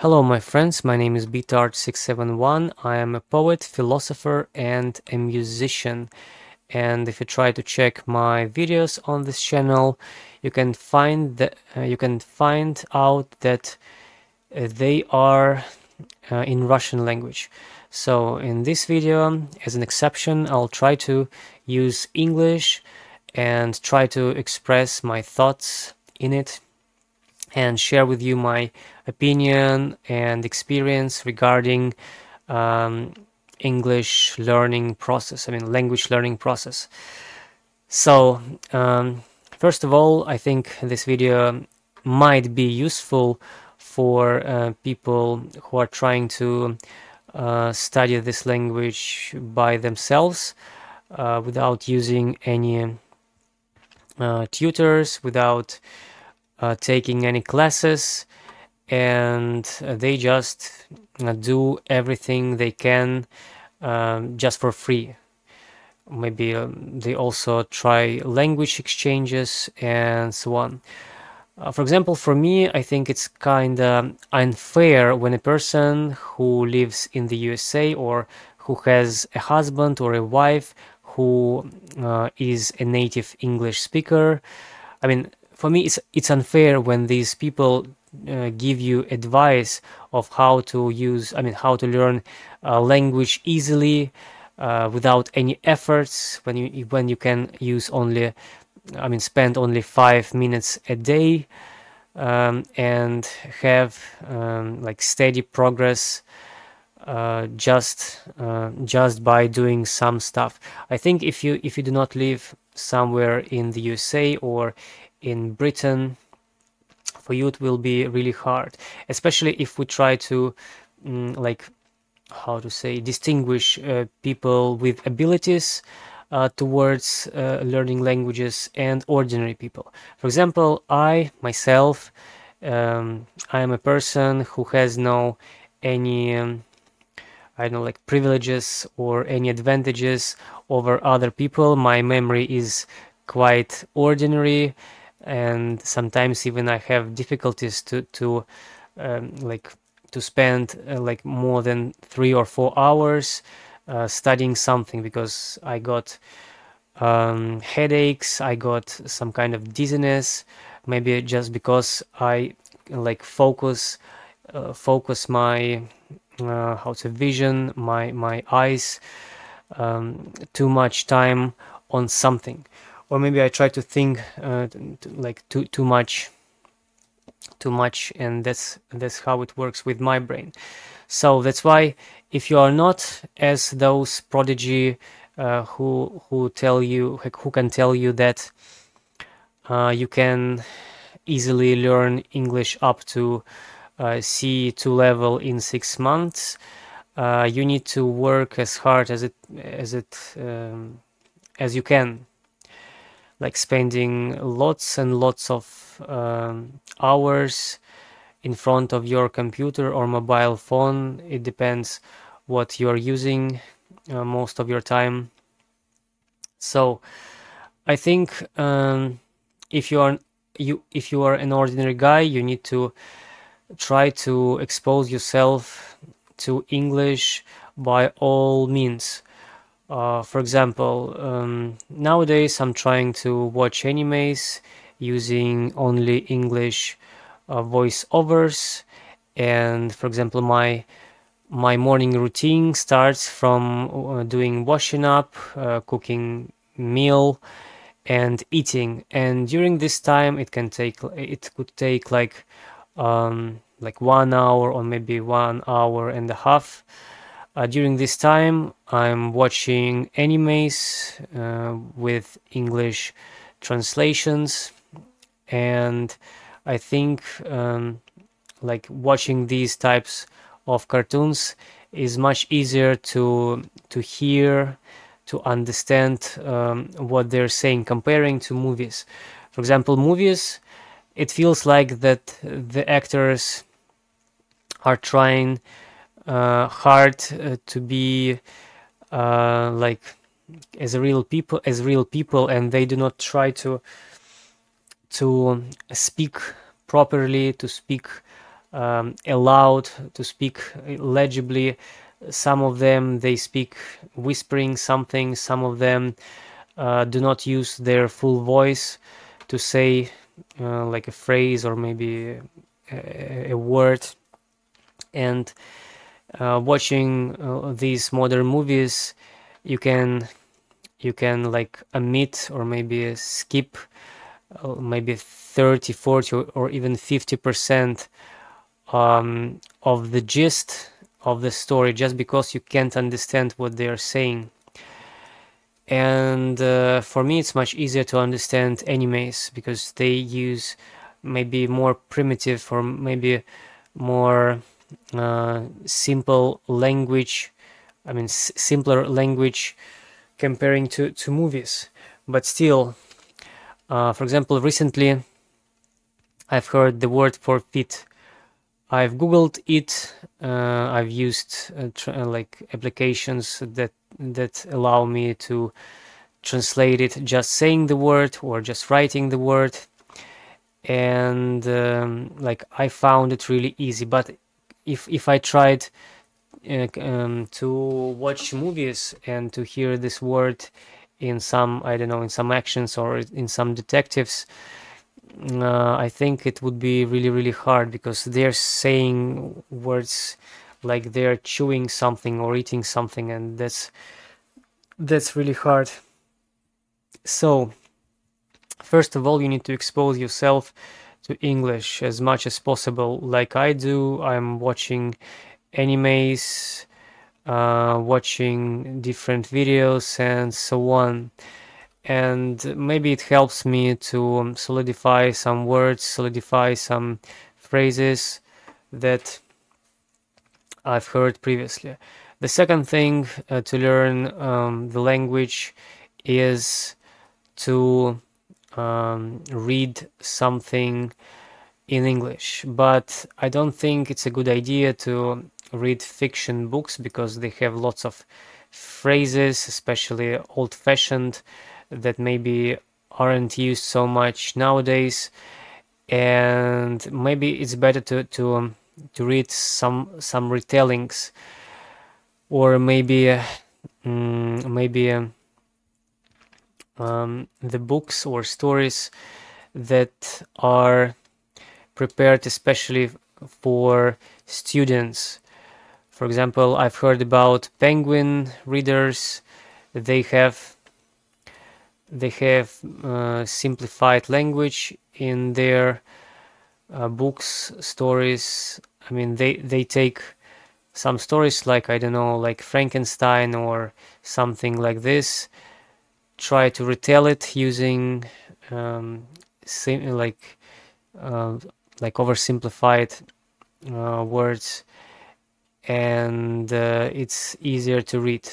Hello, my friends. My name is Beatart671. I am a poet, philosopher, and a musician. And if you try to check my videos on this channel, you can find out that they are in Russian language. So in this video, as an exception, I'll try to use English and try to express my thoughts in it and share with you my opinion and experience regarding um, English learning process, language learning process. So, first of all, I think this video might be useful for people who are trying to study this language by themselves without using any tutors, without taking any classes, and they just do everything they can just for free. Maybe they also try language exchanges and so on. For example, for me, I think it's kind of unfair when a person who lives in the USA or who has a husband or a wife who is a native English speaker. For me, it's unfair when these people give you advice of how to how to learn a language easily without any efforts. When you can use only, spend only 5 minutes a day and have like steady progress just by doing some stuff. I think if you do not live somewhere in the USA or in Britain, for you it will be really hard, especially if we try to distinguish people with abilities towards learning languages and ordinary people. For example, I myself, I am a person who has no any privileges or any advantages over other people. My memory is quite ordinary, and sometimes even I have difficulties to spend more than 3 or 4 hours studying something, because I got headaches, I got some kind of dizziness, maybe just because I focus my vision, my eyes too much time on something, or maybe I try to think too much, and that's how it works with my brain. So that's why, if you are not as those prodigy who can tell you that you can easily learn English up to C2 level in 6 months, you need to work as hard as you can, like spending lots and lots of hours in front of your computer or mobile phone. It depends what you're using most of your time. So I think if you are an ordinary guy, you need to try to expose yourself to English by all means. For example, nowadays I'm trying to watch animes using only English voiceovers, and for example, my morning routine starts from doing washing up, cooking meal, and eating. And during this time, it could take like 1 hour or maybe 1 hour and a half. During this time, I'm watching animes with English translations, and I think watching these types of cartoons is much easier to hear, to understand what they're saying, comparing to movies. For example, movies, it feels like that the actors are trying hard to be as real people, and they do not try to speak properly, to speak allowed to speak legibly. Some of them they speak whispering something, some of them do not use their full voice to say like a phrase or maybe a word. And watching these modern movies, you can like omit or maybe skip maybe 30, 40 or even 50% of the gist of the story, just because you can't understand what they are saying. And for me it's much easier to understand animes because they use maybe more primitive or maybe more simple language, I mean simpler language comparing to movies. But still, for example, recently I've heard the word for fit. I've googled it. I've used like applications that allow me to translate it just saying the word or just writing the word, and like I found it really easy. But if I tried to watch movies and to hear this word in some, I don't know, in some actions or in some detectives, I think it would be really, really hard because they're saying words like they're chewing something or eating something, and that's really hard. So, first of all, you need to expose yourself to English as much as possible. Like I do, I'm watching animes, watching different videos, and so on. And maybe it helps me to solidify some words, solidify some phrases that I've heard previously. The second thing to learn the language is to read something in English, but I don't think it's a good idea to read fiction books because they have lots of phrases, especially old-fashioned, that maybe aren't used so much nowadays. And maybe it's better to read some retellings, or maybe the books or stories that are prepared especially for students. For example, I've heard about Penguin readers. They have simplified language in their books, stories. I mean, they take some stories like, I don't know, like Frankenstein or something like this, try to retell it using like oversimplified words, and it's easier to read.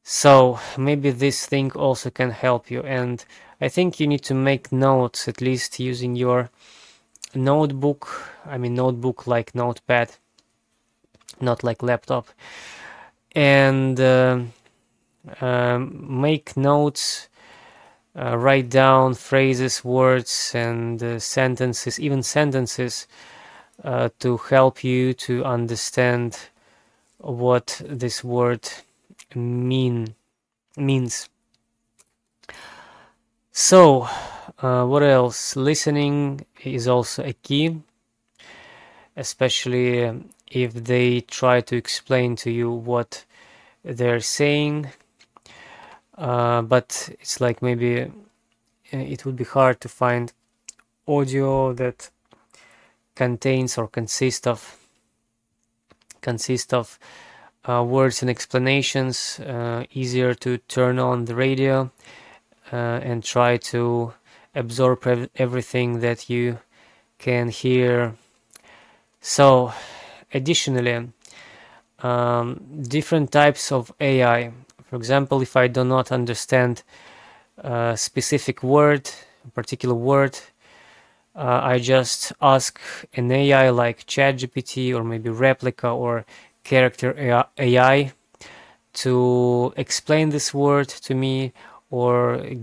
So maybe this thing also can help you. And I think you need to make notes, at least using your notebook. I mean notebook like notepad, not like laptop. And make notes, write down phrases, words, and sentences, even sentences, to help you to understand what this word means. So, what else? Listening is also a key, especially if they try to explain to you what they're saying. But it's like maybe it would be hard to find audio that contains or consists of words and explanations. Easier to turn on the radio and try to absorb everything that you can hear. So, additionally, different types of AI. For example, if I do not understand a specific word, a particular word, I just ask an AI like ChatGPT or maybe Replica or Character AI to explain this word to me, or to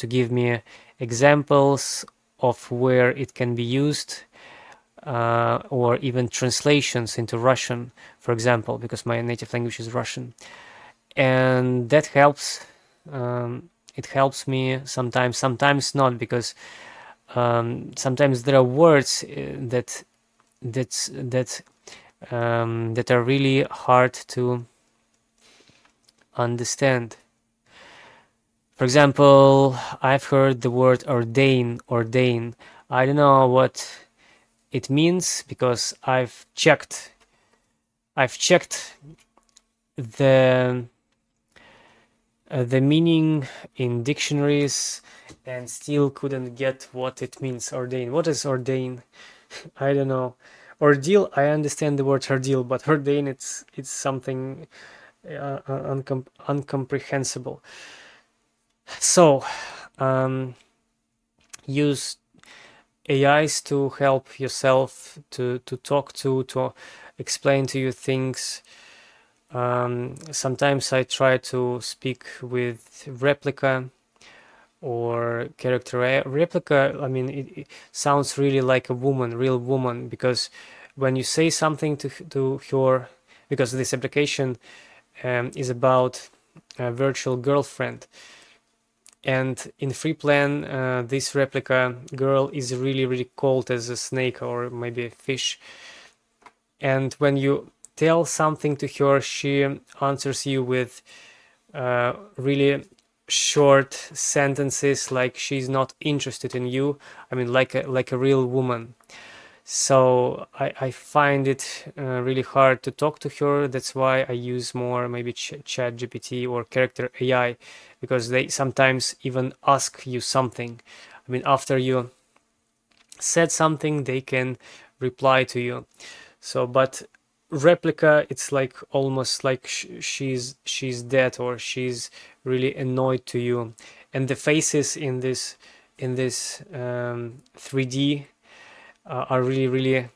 give me examples of where it can be used, or even translations into Russian, for example, because my native language is Russian. And that helps. It helps me sometimes, sometimes not, because sometimes there are words that are really hard to understand. For example, I've heard the word ordain. I don't know what it means because I've checked the meaning in dictionaries and still couldn't get what it means. Ordain. What is ordain? I don't know. Ordeal. I understand the word ordeal, but ordain, it's something uncomprehensible. So, use AIs to help yourself, to talk to explain to you things. Sometimes I try to speak with Replika or character AI. Replika, I mean, it sounds really like a woman, real woman, because when you say something to her, because this application is about a virtual girlfriend, and in free plan, this Replika girl is really cold as a snake or maybe a fish. And when you tell something to her, she answers you with really short sentences, like she's not interested in you. I mean, like a real woman. So I find it really hard to talk to her. That's why I use more maybe ChatGPT or Character AI, because they sometimes even ask you something. I mean, after you said something, they can reply to you. So, but Replika, it's like almost like she's dead, or she's really annoyed to you, and the faces in this 3D are really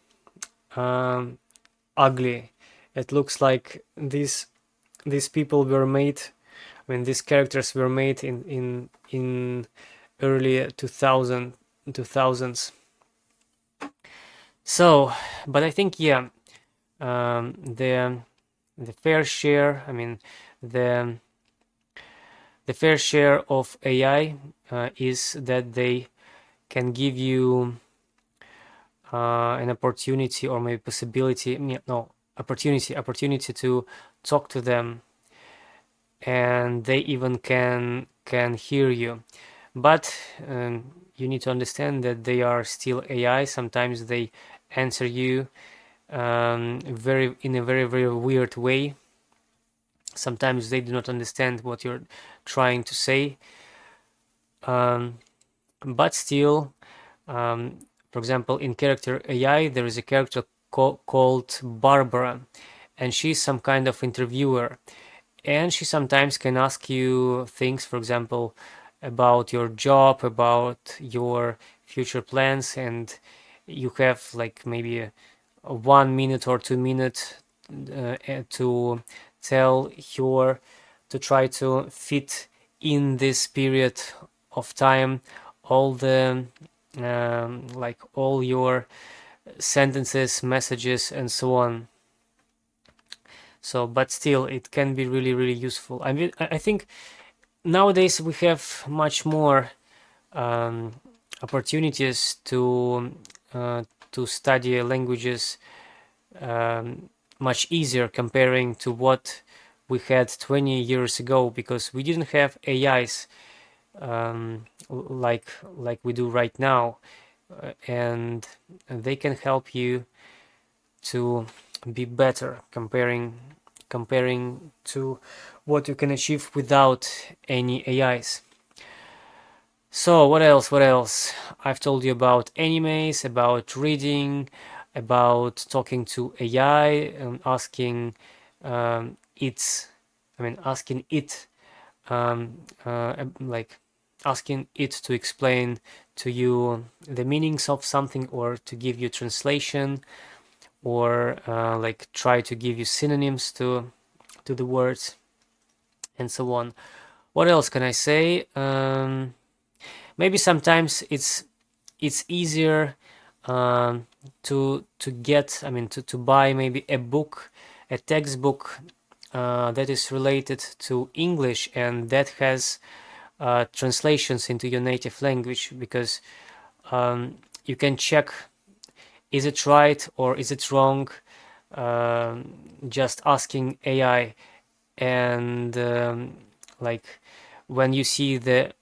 ugly. It looks like these people were made. I mean, these characters were made in early 2000s. So, but I think, yeah, the fair share. I mean, the fair share of AI is that they can give you an opportunity, or maybe possibility. No, opportunity to talk to them, and they even can hear you. But you need to understand that they are still AI. Sometimes they answer you in a very weird way. Sometimes they do not understand what you're trying to say. But still, for example, in Character AI, there is a character called Barbara, and she's some kind of interviewer. And she sometimes can ask you things, for example, about your job, about your future plans, and you have like maybe a 1 minute or 2 minutes to tell her, to try to fit in this period of time all the like all your sentences, messages, and so on. So, but still, it can be really useful. I mean, I think nowadays we have much more opportunities to study languages much easier, comparing to what we had 20 years ago, because we didn't have AIs like we do right now, and they can help you to be better, comparing to what you can achieve without any AIs. So what else? What else? I've told you about animes, about reading, about talking to AI, and asking asking it, like asking it to explain to you the meanings of something, or to give you translation, or like try to give you synonyms to the words, and so on. What else can I say? Maybe sometimes it's easier to get, I mean, to buy maybe a book, a textbook that is related to English and that has translations into your native language, because you can check, is it right or is it wrong, just asking AI. And like when you see the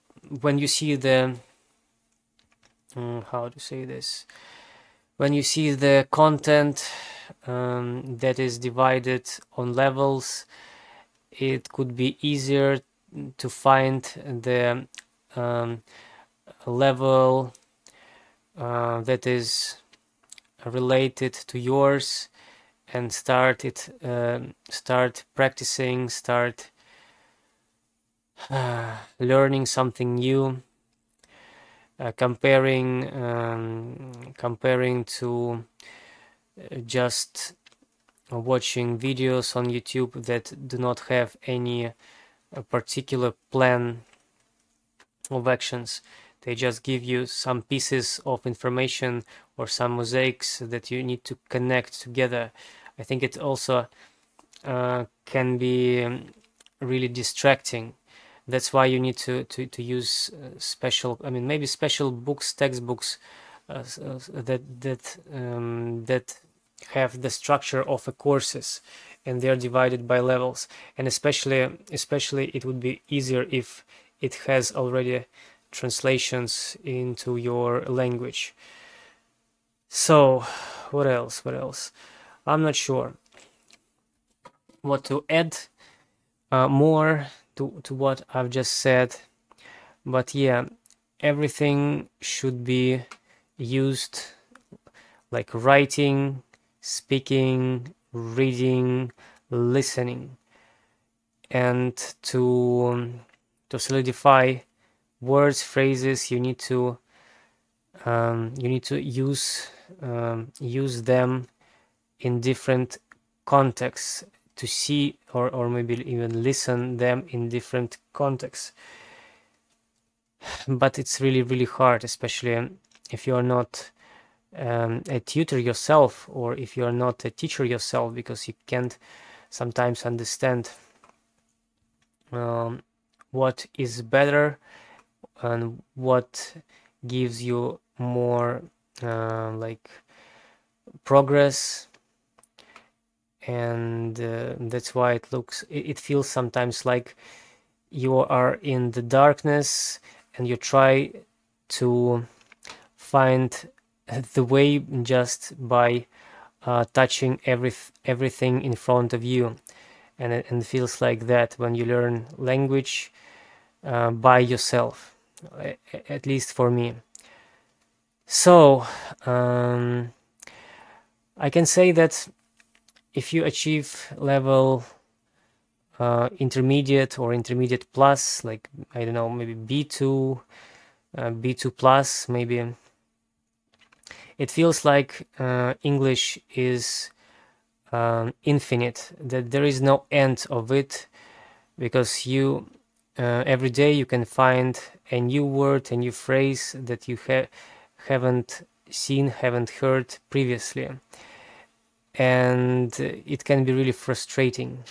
how to say this, when you see the content that is divided on levels, it could be easier to find the level that is related to yours, and start practicing, start learning something new, comparing to just watching videos on YouTube that do not have any particular plan of actions. They just give you some pieces of information or some mosaics that you need to connect together. I think it also can be really distracting. That's why you need to use special, I mean, maybe special books, textbooks that have the structure of a courses, and they are divided by levels. And especially it would be easier if it has already translations into your language. So what else? I'm not sure what to add more to what I've just said, but yeah, everything should be used, like writing, speaking, reading, listening, and to solidify words, phrases, you need to use them in different contexts, to see or maybe even listen them in different contexts. But it's really hard, especially if you are not a tutor yourself, or if you are not a teacher yourself, because you can't sometimes understand what is better and what gives you more like progress. And that's why it feels sometimes like you are in the darkness and you try to find the way just by touching everything in front of you. And it feels like that when you learn language by yourself, at least for me. So I can say that if you achieve level intermediate or intermediate plus, like, I don't know, maybe B2, B2 plus, maybe, it feels like English is infinite, that there is no end of it, because you every day you can find a new word, a new phrase that you haven't seen, haven't heard previously. And it can be really frustrating,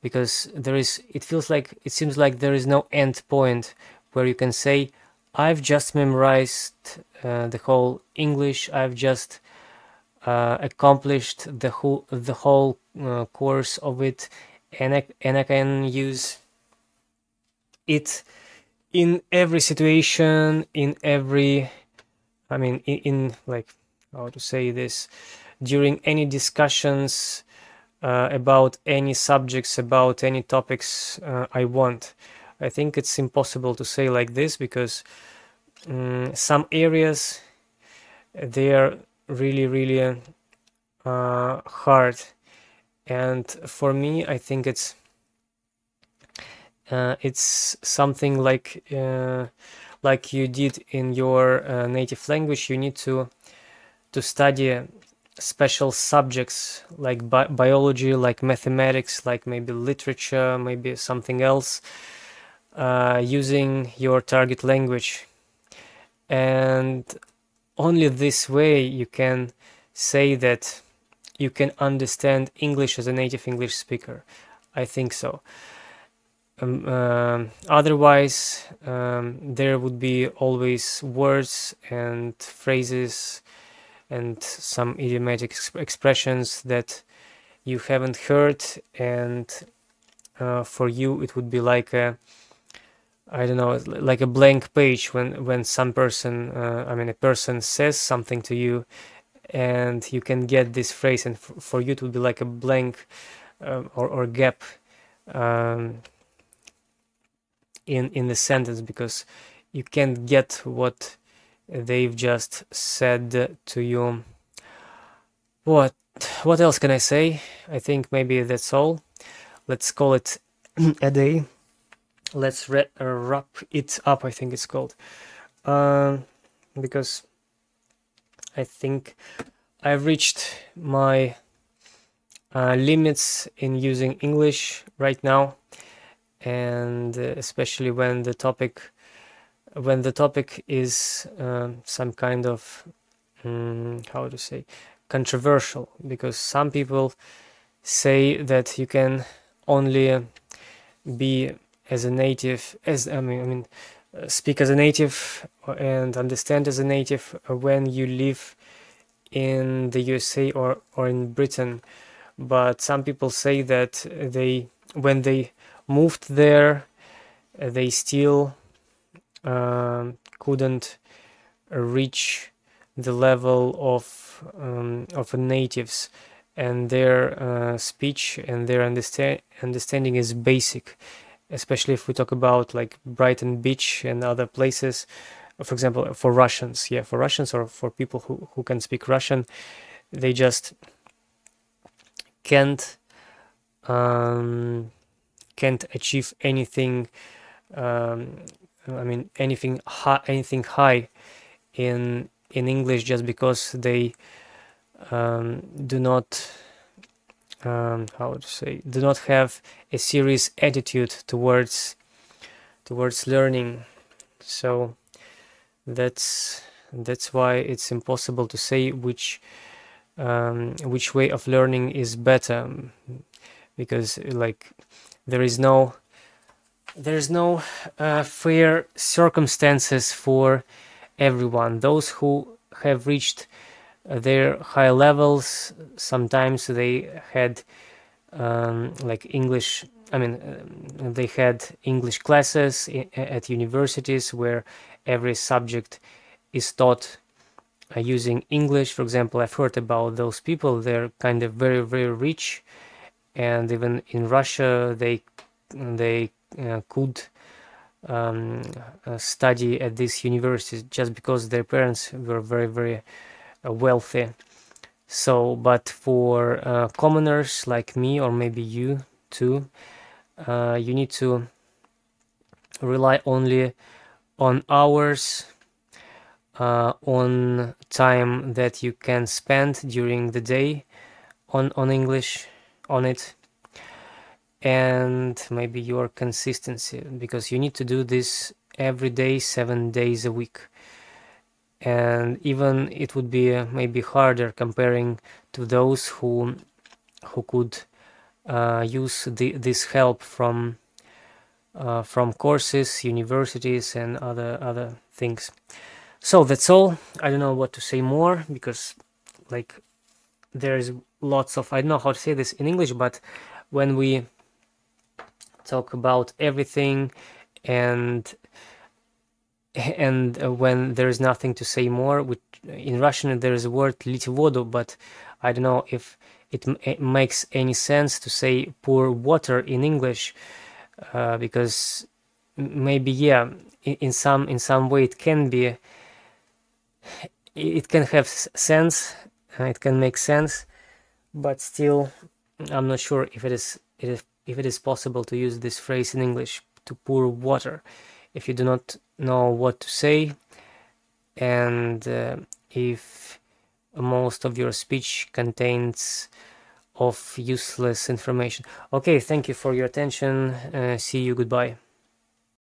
because it seems like there is no end point where you can say, I've just memorized the whole English, I've just accomplished the whole course of it, and I can use it in every situation, in every, I mean, in like, how to say this, during any discussions about any subjects, about any topics I want. I think it's impossible to say like this, because some areas, they are really hard, and for me I think it's something like you did in your native language. You need to study special subjects like biology, like mathematics, like maybe literature, maybe something else, using your target language. And only this way you can say that you can understand English as a native English speaker. I think so. Otherwise, there would be always words and phrases and some idiomatic expressions that you haven't heard, and for you it would be like a, I don't know, like a blank page when some person, a person says something to you, and you can get this phrase, and for you it would be like a blank or gap in the sentence, because you can't get what they've just said to you. What else can I say? I think maybe that's all. Let's call it a day. Let's wrap it up, I think it's called, because I think I've reached my limits in using English right now, and especially when the topic is some kind of how to say, controversial, because some people say that you can only be as a native, speak as a native and understand as a native when you live in the USA or in Britain. But some people say that when they moved there, they still couldn't reach the level of natives, and their speech and their understanding is basic, especially if we talk about like Brighton Beach and other places. For example, for Russians, or for people who can speak Russian, they just can't achieve anything. Anything high in English, just because they do not do not have a serious attitude towards learning. So that's why it's impossible to say which way of learning is better, because like there is no fair circumstances for everyone. Those who have reached their high levels, sometimes they had like English, they had English classes at universities where every subject is taught using English. For example, I've heard about those people. They're kind of very, very rich, and even in Russia they could study at these universities just because their parents were very, very wealthy. So, but for commoners like me, or maybe you too, you need to rely only on hours, on time that you can spend during the day on English, on it, and maybe your consistency, because you need to do this every day, 7 days a week. And even it would be maybe harder comparing to those who could use this help from courses, universities, and other things. So that's all. I don't know what to say more, because like there's lots of, I don't know how to say this in English, but when we talk about everything and when there is nothing to say more, which in Russian there is a word "lить воду," but I don't know if it makes any sense to say pour water in English, because maybe in some way it can be, it can have sense, it can make sense, but still I'm not sure if it is possible to use this phrase in English, to pour water, if you do not know what to say, and if most of your speech contains of useless information. Okay, thank you for your attention. See you, goodbye.